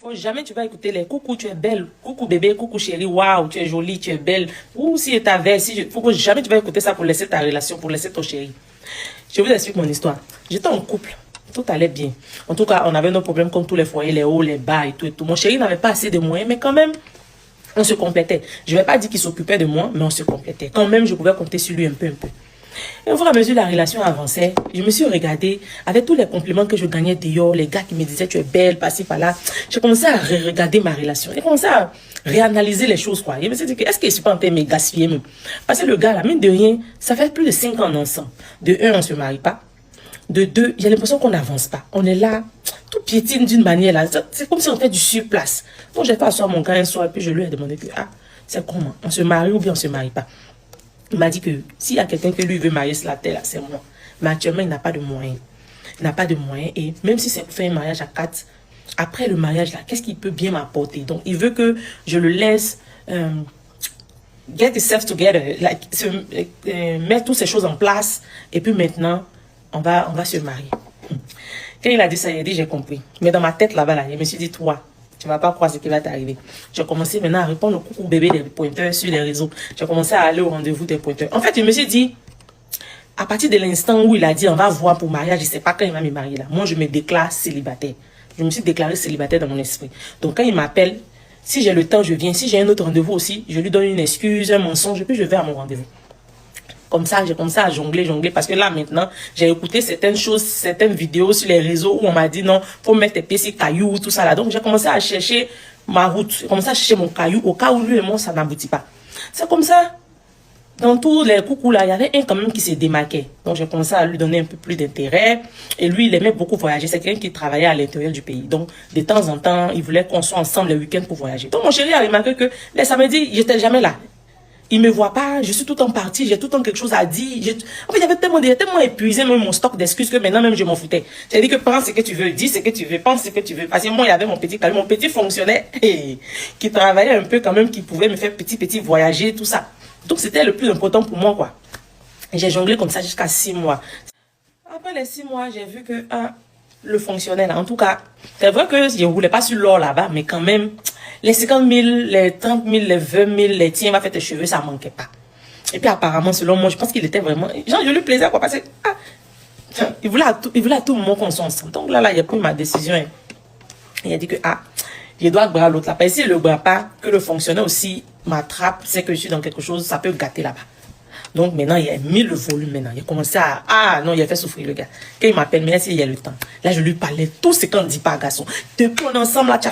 Faut jamais tu vas écouter les coucou, tu es belle, coucou bébé, coucou chérie, waouh, tu es jolie, tu es belle. Ou si ta veille, faut que jamais tu vas écouter ça pour laisser ta relation, pour laisser ton chéri. Je vous explique mon histoire. J'étais en couple. Tout allait bien. En tout cas, on avait nos problèmes comme tous les foyers, les hauts, les bas et tout et tout. Mon chéri n'avait pas assez de moyens, mais quand même, on se complétait. Je ne vais pas dire qu'il s'occupait de moi, mais on se complétait. Quand même, je pouvais compter sur lui un peu. Et au fur et à mesure la relation avançait, je me suis regardée avec tous les compliments que je gagnais dehors, les gars qui me disaient tu es belle, par-ci, par-là. J'ai commencé à regarder ma relation. J'ai commencé à réanalyser les choses, quoi. Je me suis dit, est-ce que je suis pas en train de me gaspiller même? Parce que le gars, là, mine de rien, ça fait plus de 5 ans ensemble. De un, on ne se marie pas. De deux, j'ai l'impression qu'on n'avance pas. On est là, tout piétine d'une manière là. C'est comme si on fait du surplace. Donc j'ai fait asseoir mon gars un soir et puis je lui ai demandé que, c'est comment? On se marie ou bien on se marie pas? Il m'a dit que s'il y a quelqu'un que lui veut marier sur la terre, c'est moi. Mais actuellement, il n'a pas de moyens. Il n'a pas de moyens. Et même si c'est pour faire un mariage à 4, après le mariage, là, qu'est-ce qu'il peut bien m'apporter? Donc, il veut que je le laisse get himself together, like, mettre toutes ces choses en place. Et puis maintenant, on va se marier. Quand il a dit ça, il a dit, j'ai compris. Mais dans ma tête, là-bas, là, je me suis dit, toi, tu ne vas pas croire ce qui va t'arriver. J'ai commencé maintenant à répondre au coucou bébé des pointeurs sur les réseaux. J'ai commencé à aller au rendez-vous des pointeurs. En fait, je me suis dit, à partir de l'instant où il a dit, on va voir pour mariage, je ne sais pas quand il va me marier là. Moi, je me déclare célibataire. Je me suis déclaré célibataire dans mon esprit. Donc, quand il m'appelle, si j'ai le temps, je viens. Si j'ai un autre rendez-vous aussi, je lui donne une excuse, un mensonge, et puis je vais à mon rendez-vous. Comme ça, j'ai commencé à jongler, parce que là, maintenant, j'ai écouté certaines choses, certaines vidéos sur les réseaux où on m'a dit non, faut mettre tes pieds sur cailloux, tout ça là. Donc, j'ai commencé à chercher ma route. J'ai commencé à chercher mon caillou au cas où lui et moi, ça n'aboutit pas. C'est comme ça. Dans tous les coucous là, il y avait un quand même qui se démarquait. Donc, j'ai commencé à lui donner un peu plus d'intérêt. Et lui, il aimait beaucoup voyager. C'est quelqu'un qui travaillait à l'intérieur du pays. Donc, de temps en temps, il voulait qu'on soit ensemble les week-ends pour voyager. Donc, mon chéri a remarqué que les samedis, j'étais jamais là. Il me voit pas, je suis tout le temps partie, j'ai tout le temps quelque chose à dire. En fait, j'avais tellement épuisé même mon stock d'excuses que maintenant même je m'en foutais. J'ai dit que prends ce que tu veux, dis ce que tu veux, pense ce que tu veux. Parce que moi, il y avait mon petit fonctionnaire qui travaillait un peu quand même, qui pouvait me faire petit voyager, tout ça. Donc c'était le plus important pour moi, quoi. J'ai jonglé comme ça jusqu'à 6 mois. Après les 6 mois, j'ai vu que le fonctionnaire, en tout cas, c'est vrai que je ne roulais pas sur l'or là-bas, mais quand même, les 50 000, les 30 000, les 20 000, les tiens, va faire tes cheveux, ça ne manquait pas. Et puis apparemment, selon moi, je pense qu'il était vraiment... Genre, je lui plaisais, quoi, parce que... il voulait à tout moment qu'on soit ensemble. Donc là, il a pris ma décision. Hein. Il a dit que, je dois bras l'autre là. Parce que si le bras pas, que le fonctionnaire aussi m'attrape, c'est que je suis dans quelque chose, ça peut gâter là-bas. Donc maintenant, il a mis le volume maintenant. Il a commencé à... non, il a fait souffrir le gars. Quand il m'appelle, mais là, il y a le temps. Là, je lui parlais tout ce qu'on ne dit pas, garçon. Depuis qu'on est ensemble, là, tu as fait